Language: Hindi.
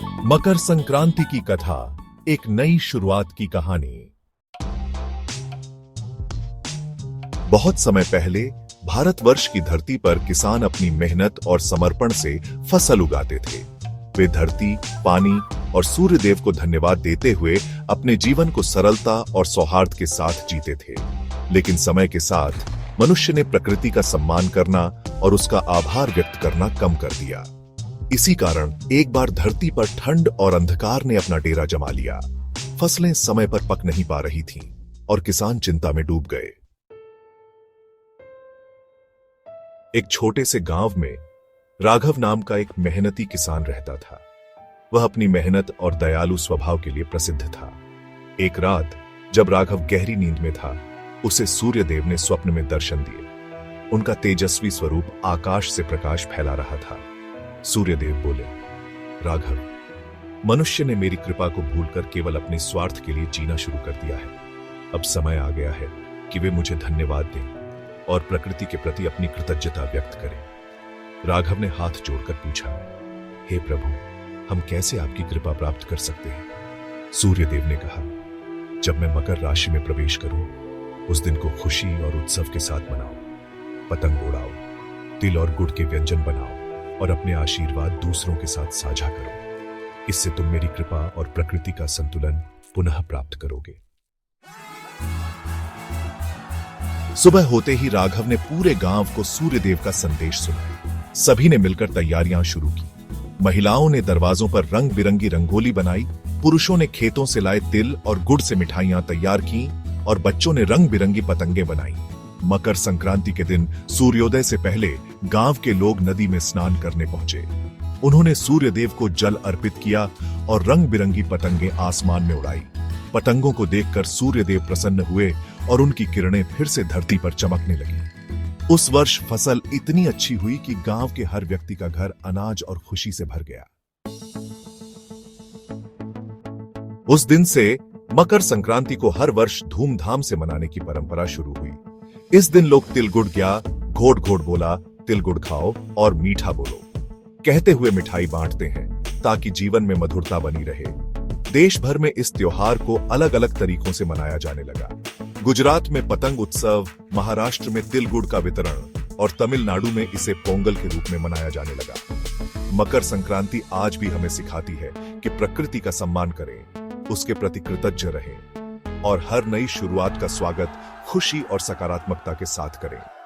मकर संक्रांति की कथा, एक नई शुरुआत की कहानी। बहुत समय पहले भारतवर्ष की धरती पर किसान अपनी मेहनत और समर्पण से फसल उगाते थे। वे धरती, पानी और सूर्य देव को धन्यवाद देते हुए अपने जीवन को सरलता और सौहार्द के साथ जीते थे। लेकिन समय के साथ मनुष्य ने प्रकृति का सम्मान करना और उसका आभार व्यक्त करना कम कर दिया। इसी कारण एक बार धरती पर ठंड और अंधकार ने अपना डेरा जमा लिया। फसलें समय पर पक नहीं पा रही थीं और किसान चिंता में डूब गए। एक छोटे से गांव में राघव नाम का एक मेहनती किसान रहता था। वह अपनी मेहनत और दयालु स्वभाव के लिए प्रसिद्ध था। एक रात जब राघव गहरी नींद में था, उसे सूर्य देव ने स्वप्न में दर्शन दिए। उनका तेजस्वी स्वरूप आकाश से प्रकाश फैला रहा था। सूर्य देव बोले, राघव, मनुष्य ने मेरी कृपा को भूलकर केवल अपने स्वार्थ के लिए जीना शुरू कर दिया है। अब समय आ गया है कि वे मुझे धन्यवाद दें और प्रकृति के प्रति अपनी कृतज्ञता व्यक्त करें। राघव ने हाथ जोड़कर पूछा, हे प्रभु, हम कैसे आपकी कृपा प्राप्त कर सकते हैं? सूर्य देव ने कहा, जब मैं मकर राशि में प्रवेश करूं, उस दिन को खुशी और उत्सव के साथ मनाओ। पतंग उड़ाओ, तिल और गुड़ के व्यंजन बनाओ और अपने आशीर्वाद दूसरों के साथ साझा करो। इससे तुम मेरी कृपा और प्रकृति का संतुलन पुनः प्राप्त करोगे। सुबह होते ही राघव ने पूरे गांव को सूर्य देव का संदेश सुनाया। सभी ने मिलकर तैयारियां शुरू की। महिलाओं ने दरवाजों पर रंग बिरंगी रंगोली बनाई, पुरुषों ने खेतों से लाए तिल और गुड़ से मिठाइयां तैयार की और बच्चों ने रंग बिरंगी पतंगे बनाई। मकर संक्रांति के दिन सूर्योदय से पहले गांव के लोग नदी में स्नान करने पहुंचे। उन्होंने सूर्य देव को जल अर्पित किया और रंग बिरंगी पतंगे आसमान में उड़ाई। पतंगों को देखकर सूर्य देव प्रसन्न हुए और उनकी किरणें फिर से धरती पर चमकने लगी। उस वर्ष फसल इतनी अच्छी हुई कि गांव के हर व्यक्ति का घर अनाज और खुशी से भर गया। उस दिन से मकर संक्रांति को हर वर्ष धूमधाम से मनाने की परंपरा शुरू हुई। इस दिन लोग तिल गुड़ गया, घोट घोट बोला, तिल गुड़ खाओ और मीठा बोलो कहते हुए मिठाई बांटते हैं ताकि जीवन में मधुरता बनी रहे। देश भर में इस त्योहार को अलग अलग तरीकों से मनाया जाने लगा। गुजरात में पतंग उत्सव, महाराष्ट्र में तिल गुड़ का वितरण और तमिलनाडु में इसे पोंगल के रूप में मनाया जाने लगा। मकर संक्रांति आज भी हमें सिखाती है कि प्रकृति का सम्मान करें, उसके प्रति कृतज्ञ रहें और हर नई शुरुआत का स्वागत खुशी और सकारात्मकता के साथ करें।